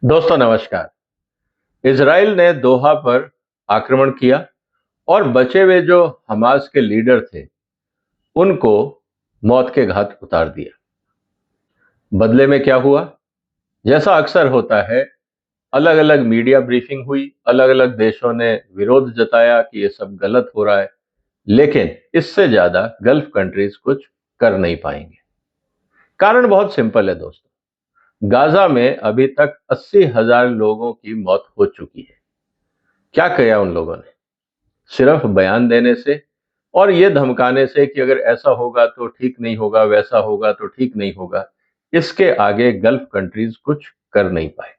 दोस्तों नमस्कार। इजराइल ने दोहा पर आक्रमण किया और बचे हुए जो हमास के लीडर थे उनको मौत के घाट उतार दिया। बदले में क्या हुआ? जैसा अक्सर होता है, अलग अलग मीडिया ब्रीफिंग हुई, अलग अलग देशों ने विरोध जताया कि ये सब गलत हो रहा है, लेकिन इससे ज्यादा गल्फ कंट्रीज कुछ कर नहीं पाएंगे। कारण बहुत सिंपल है दोस्तों। गाजा में अभी तक 80,000 लोगों की मौत हो चुकी है। क्या किया उन लोगों ने? सिर्फ बयान देने से और ये धमकाने से कि अगर ऐसा होगा तो ठीक नहीं होगा, वैसा होगा तो ठीक नहीं होगा, इसके आगे गल्फ कंट्रीज कुछ कर नहीं पाए।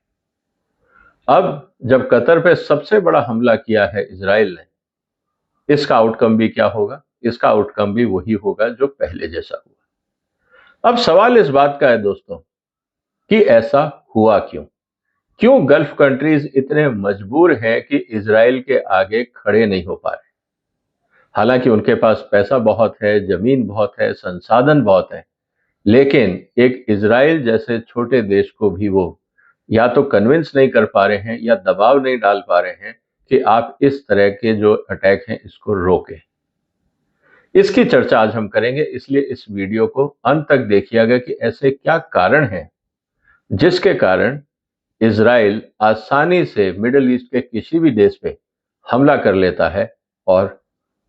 अब जब कतर पे सबसे बड़ा हमला किया है इजराइल ने, इसका आउटकम भी क्या होगा? इसका आउटकम भी वही होगा जो पहले जैसा हुआ। अब सवाल इस बात का है दोस्तों कि ऐसा हुआ क्यों? क्यों गल्फ कंट्रीज इतने मजबूर हैं कि इजराइल के आगे खड़े नहीं हो पा रहे? हालांकि उनके पास पैसा बहुत है, जमीन बहुत है, संसाधन बहुत है, लेकिन एक इजराइल जैसे छोटे देश को भी वो या तो कन्विंस नहीं कर पा रहे हैं या दबाव नहीं डाल पा रहे हैं कि आप इस तरह के जो अटैक हैं इसको रोकें। इसकी चर्चा आज हम करेंगे, इसलिए इस वीडियो को अंत तक देखिएगा कि ऐसे क्या कारण हैं जिसके कारण इजराइल आसानी से मिडिल ईस्ट के किसी भी देश पे हमला कर लेता है और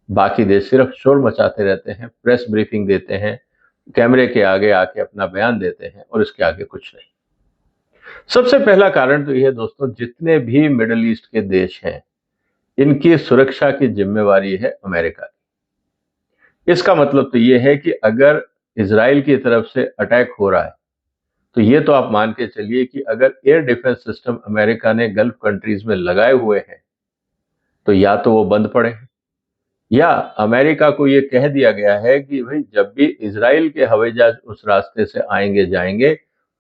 बाकी देश सिर्फ शोर मचाते रहते हैं, प्रेस ब्रीफिंग देते हैं, कैमरे के आगे आके अपना बयान देते हैं और इसके आगे कुछ नहीं। सबसे पहला कारण तो यह है दोस्तों, जितने भी मिडिल ईस्ट के देश हैं इनकी सुरक्षा की जिम्मेवारी है अमेरिका की। इसका मतलब तो यह है कि अगर इजराइल की तरफ से अटैक हो रहा है तो ये तो आप मान के चलिए कि अगर एयर डिफेंस सिस्टम अमेरिका ने गल्फ कंट्रीज में लगाए हुए हैं तो या तो वो बंद पड़े हैं या अमेरिका को ये कह दिया गया है कि भाई जब भी इजराइल के हवाई जहाज उस रास्ते से आएंगे जाएंगे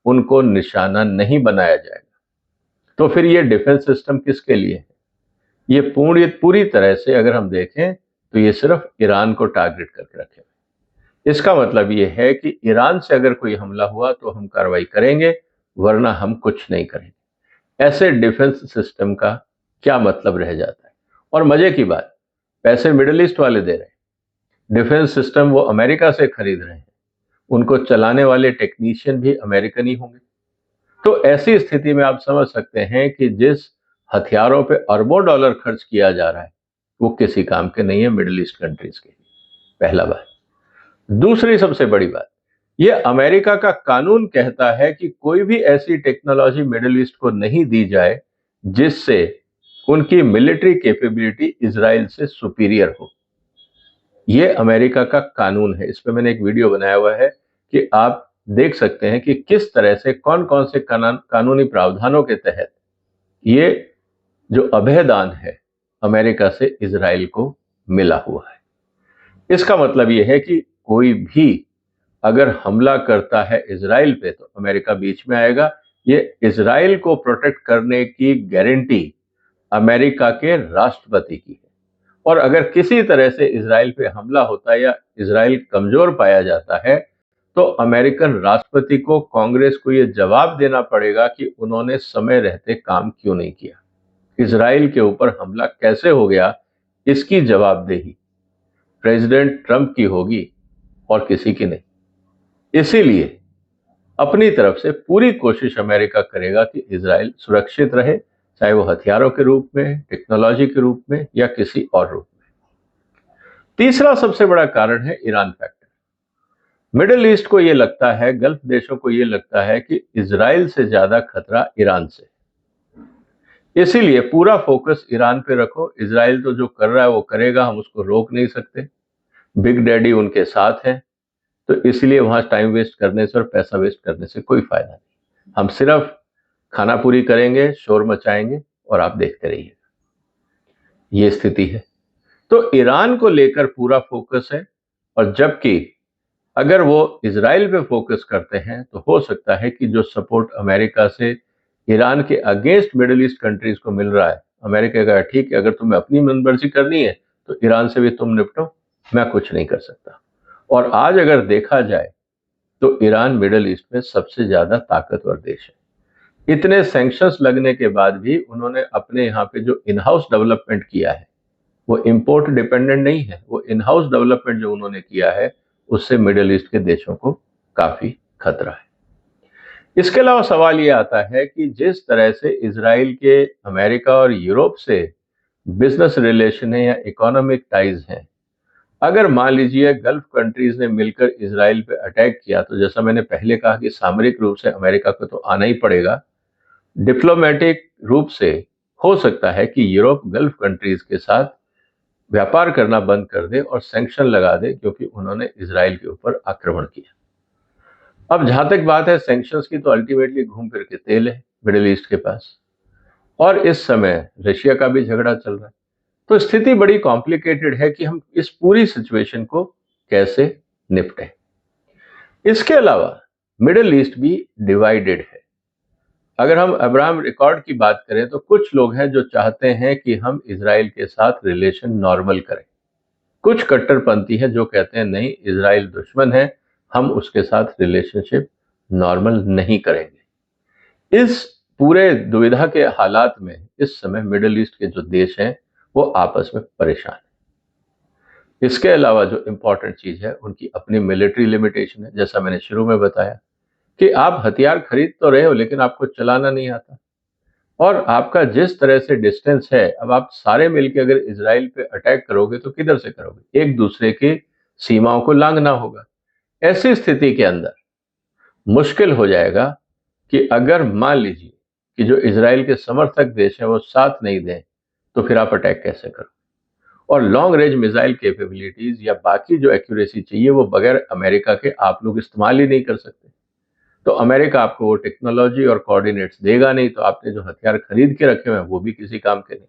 उनको निशाना नहीं बनाया जाएगा। तो फिर ये डिफेंस सिस्टम किसके लिए है? ये पूरी तरह से अगर हम देखें तो ये सिर्फ ईरान को टारगेट करके रखे हुए। इसका मतलब ये है कि ईरान से अगर कोई हमला हुआ तो हम कार्रवाई करेंगे, वरना हम कुछ नहीं करेंगे। ऐसे डिफेंस सिस्टम का क्या मतलब रह जाता है? और मजे की बात, पैसे मिडिल ईस्ट वाले दे रहे हैं, डिफेंस सिस्टम वो अमेरिका से खरीद रहे हैं, उनको चलाने वाले टेक्नीशियन भी अमेरिकन ही होंगे। तो ऐसी स्थिति में आप समझ सकते हैं कि जिस हथियारों पे अरबों डॉलर खर्च किया जा रहा है वो किसी काम के नहीं है मिडिल ईस्ट कंट्रीज के लिए। पहला बात। दूसरी सबसे बड़ी बात, ये अमेरिका का कानून कहता है कि कोई भी ऐसी टेक्नोलॉजी मिडिल ईस्ट को नहीं दी जाए जिससे उनकी मिलिट्री कैपेबिलिटी इजराइल से सुपीरियर हो। ये अमेरिका का कानून है। इस पे मैंने एक वीडियो बनाया हुआ है कि आप देख सकते हैं कि किस तरह से कौन कौन से कानूनी प्रावधानों के तहत ये जो अभयदान है अमेरिका से इजराइल को मिला हुआ है। इसका मतलब ये है कि कोई भी अगर हमला करता है इजराइल पे तो अमेरिका बीच में आएगा। ये इजराइल को प्रोटेक्ट करने की गारंटी अमेरिका के राष्ट्रपति की है। और अगर किसी तरह से इजराइल पे हमला होता है या इजराइल कमजोर पाया जाता है तो अमेरिकन राष्ट्रपति को, कांग्रेस को यह जवाब देना पड़ेगा कि उन्होंने समय रहते काम क्यों नहीं किया। इजराइल के ऊपर हमला कैसे हो गया, इसकी जवाबदेही प्रेसिडेंट ट्रंप की होगी और किसी की नहीं। इसीलिए अपनी तरफ से पूरी कोशिश अमेरिका करेगा कि इजराइल सुरक्षित रहे, चाहे वो हथियारों के रूप में, टेक्नोलॉजी के रूप में या किसी और रूप में। तीसरा सबसे बड़ा कारण है ईरान फैक्टर। मिडिल ईस्ट को यह लगता है, गल्फ देशों को यह लगता है कि इजराइल से ज्यादा खतरा ईरान से। इसीलिए पूरा फोकस ईरान पे रखो। इजराइल तो जो कर रहा है वो करेगा, हम उसको रोक नहीं सकते। बिग डैडी उनके साथ है, तो इसलिए वहां टाइम वेस्ट करने से और पैसा वेस्ट करने से कोई फायदा नहीं। हम सिर्फ खाना पूरी करेंगे, शोर मचाएंगे और आप देखते रहिए। ये स्थिति है। तो ईरान को लेकर पूरा फोकस है, और जबकि अगर वो इजराइल पे फोकस करते हैं तो हो सकता है कि जो सपोर्ट अमेरिका से ईरान के अगेंस्ट मिडिल ईस्ट कंट्रीज को मिल रहा है, अमेरिका का ठीक है, अगर तुम्हें अपनी मनमर्जी करनी है तो ईरान से भी तुम निपटो, मैं कुछ नहीं कर सकता। और आज अगर देखा जाए तो ईरान मिडिल ईस्ट में सबसे ज्यादा ताकतवर देश है। इतने सैंक्शंस लगने के बाद भी उन्होंने अपने यहाँ पे जो इन हाउस डेवलपमेंट किया है, वो इंपोर्ट डिपेंडेंट नहीं है, वो इन हाउस डेवलपमेंट जो उन्होंने किया है उससे मिडिल ईस्ट के देशों को काफी खतरा है। इसके अलावा सवाल ये आता है कि जिस तरह से इजराइल के अमेरिका और यूरोप से बिजनेस रिलेशन है या इकोनॉमिक टाइज हैं, अगर मान लीजिए गल्फ कंट्रीज ने मिलकर इजराइल पे अटैक किया तो जैसा मैंने पहले कहा कि सामरिक रूप से अमेरिका को तो आना ही पड़ेगा, डिप्लोमेटिक रूप से हो सकता है कि यूरोप गल्फ कंट्रीज के साथ व्यापार करना बंद कर दे और सैंक्शन लगा दे क्योंकि उन्होंने इजराइल के ऊपर आक्रमण किया। अब जहां तक बात है सैंक्शंस की, तो अल्टीमेटली घूम फिर के तेल है मिडिल ईस्ट के पास, और इस समय रशिया का भी झगड़ा चल रहा है। तो स्थिति बड़ी कॉम्प्लिकेटेड है कि हम इस पूरी सिचुएशन को कैसे निपटें। इसके अलावा मिडिल ईस्ट भी डिवाइडेड है। अगर हम अब्राहम रिकॉर्ड की बात करें तो कुछ लोग हैं जो चाहते हैं कि हम इजराइल के साथ रिलेशन नॉर्मल करें, कुछ कट्टरपंथी हैं जो कहते हैं नहीं, इजराइल दुश्मन है, हम उसके साथ रिलेशनशिप नॉर्मल नहीं करेंगे। इस पूरे दुविधा के हालात में इस समय मिडिल ईस्ट के जो देश हैं वो आपस में परेशान हैं। इसके अलावा जो इंपॉर्टेंट चीज है, उनकी अपनी मिलिट्री लिमिटेशन है। जैसा मैंने शुरू में बताया कि आप हथियार खरीद तो रहे हो लेकिन आपको चलाना नहीं आता, और आपका जिस तरह से डिस्टेंस है, अब आप सारे मिलकर अगर इजराइल पे अटैक करोगे तो किधर से करोगे, एक दूसरे की सीमाओं को लांघना होगा। ऐसी स्थिति के अंदर मुश्किल हो जाएगा कि अगर मान लीजिए कि जो इजराइल के समर्थक देश हैं वो साथ नहीं दें तो फिर आप अटैक कैसे करो। और लॉन्ग रेंज मिसाइल कैपेबिलिटीज या बाकी जो एक्यूरेसी चाहिए वो बगैर अमेरिका के आप लोग इस्तेमाल ही नहीं कर सकते। तो अमेरिका आपको वो टेक्नोलॉजी और कोऑर्डिनेट्स देगा नहीं, तो आपने जो हथियार खरीद के रखे हुए हैं वो भी किसी काम के नहीं।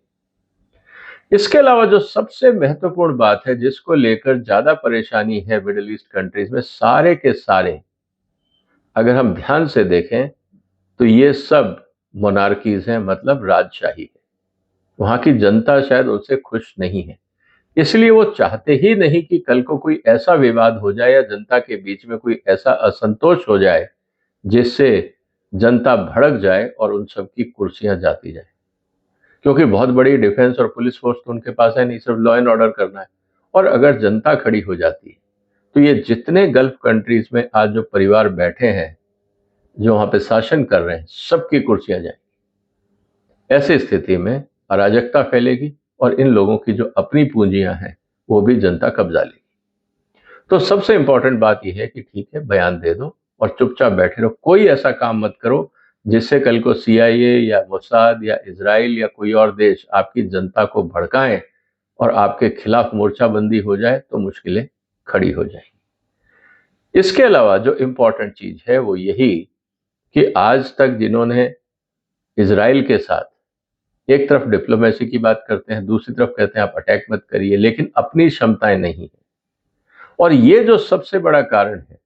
इसके अलावा जो सबसे महत्वपूर्ण बात है जिसको लेकर ज्यादा परेशानी है मिडिल ईस्ट कंट्रीज में, सारे के सारे अगर हम ध्यान से देखें तो ये सब मोनार्कीज हैं, मतलब राजशाही है। वहां की जनता शायद उससे खुश नहीं है, इसलिए वो चाहते ही नहीं कि कल को कोई ऐसा विवाद हो जाए या जनता के बीच में कोई ऐसा असंतोष हो जाए जिससे जनता भड़क जाए और उन सब की कुर्सियां जाती जाए। क्योंकि बहुत बड़ी डिफेंस और पुलिस फोर्स तो उनके पास है नहीं, सिर्फ लॉ एंड ऑर्डर करना है। और अगर जनता खड़ी हो जाती है तो ये जितने गल्फ कंट्रीज में आज जो परिवार बैठे हैं, जो वहां पे शासन कर रहे हैं, सबकी कुर्सियां जाएंगी। ऐसी स्थिति में अराजकता फैलेगी और इन लोगों की जो अपनी पूंजियां हैं वो भी जनता कब्जा लेगी। तो सबसे इंपॉर्टेंट बात यह है कि ठीक है, बयान दे दो और चुपचाप बैठे रहो, कोई ऐसा काम मत करो जिससे कल को सीआईए या मोसाद या इजराइल या कोई और देश आपकी जनता को भड़काएं और आपके खिलाफ मोर्चाबंदी हो जाए तो मुश्किलें खड़ी हो जाएंगी। इसके अलावा जो इंपॉर्टेंट चीज है वो यही कि आज तक जिन्होंने इजराइल के साथ एक तरफ डिप्लोमेसी की बात करते हैं, दूसरी तरफ कहते हैं आप अटैक मत करिए, लेकिन अपनी क्षमताएं नहीं है। और ये जो सबसे बड़ा कारण है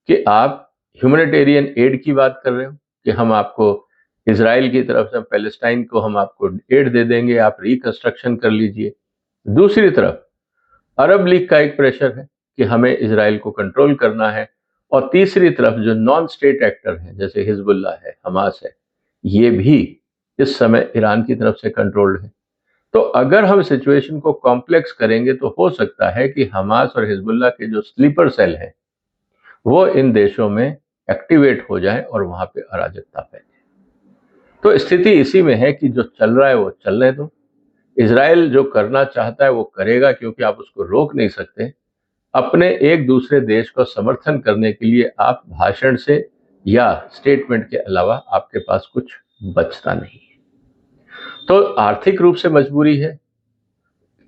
कि आप ह्यूमैनिटेरियन एड की बात कर रहे हो कि हम आपको इजराइल की तरफ से, पैलेस्टाइन को हम आपको एड दे देंगे, आप रिकंस्ट्रक्शन कर लीजिए। दूसरी तरफ अरब लीग का एक प्रेशर है कि हमें इजराइल को कंट्रोल करना है, और तीसरी तरफ जो नॉन स्टेट एक्टर हैं जैसे हिजबुल्लाह है, हमास है, ये भी इस समय ईरान की तरफ से कंट्रोल्ड है। तो अगर हम सिचुएशन को कॉम्प्लेक्स करेंगे तो हो सकता है कि हमास और हिजबुल्लाह के जो स्लीपर सेल हैं वो इन देशों में एक्टिवेट हो जाए और वहां पे अराजकता फैले। तो स्थिति इसी में है कि जो चल रहा है वो चलने दो। इजराइल जो करना चाहता है वो करेगा क्योंकि आप उसको रोक नहीं सकते। अपने एक दूसरे देश को समर्थन करने के लिए आप भाषण से या स्टेटमेंट के अलावा आपके पास कुछ बचता नहीं है। तो आर्थिक रूप से मजबूरी है,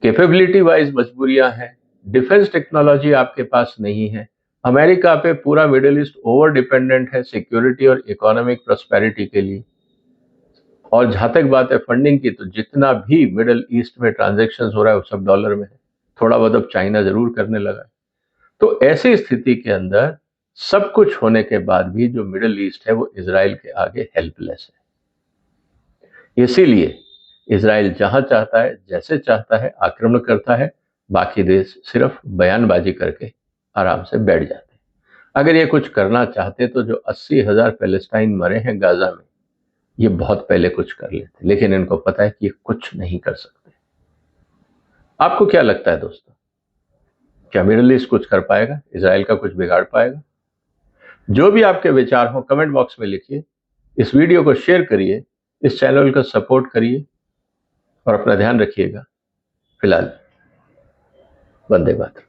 कैपेबिलिटी वाइज मजबूरियां हैं, डिफेंस टेक्नोलॉजी आपके पास नहीं है, अमेरिका पे पूरा मिडिल ईस्ट ओवर डिपेंडेंट है सिक्योरिटी और इकोनॉमिक प्रोस्पेरिटी के लिए। और जहां तक बात है फंडिंग की, तो जितना भी मिडिल ईस्ट में ट्रांजैक्शंस हो रहा है वो सब डॉलर में है, थोड़ा बहुत अब चाइना जरूर करने लगा है। तो ऐसी स्थिति के अंदर सब कुछ होने के बाद भी जो मिडिल ईस्ट है वो इजराइल के आगे हेल्पलेस है। इसीलिए इजराइल जहां चाहता है, जैसे चाहता है आक्रमण करता है, बाकी देश सिर्फ बयानबाजी करके आराम से बैठ जाते हैं। अगर ये कुछ करना चाहते तो जो 80,000 पैलेस्टाइन मरे हैं गाजा में, ये बहुत पहले कुछ कर लेते, लेकिन इनको पता है कि ये कुछ नहीं कर सकते। आपको क्या लगता है दोस्तों, क्या मिडिल ईस्ट कुछ कर पाएगा? इजराइल का कुछ बिगाड़ पाएगा? जो भी आपके विचार हो कमेंट बॉक्स में लिखिए, इस वीडियो को शेयर करिए, इस चैनल को सपोर्ट करिए और अपना ध्यान रखिएगा। फिलहाल वंदे मातरम।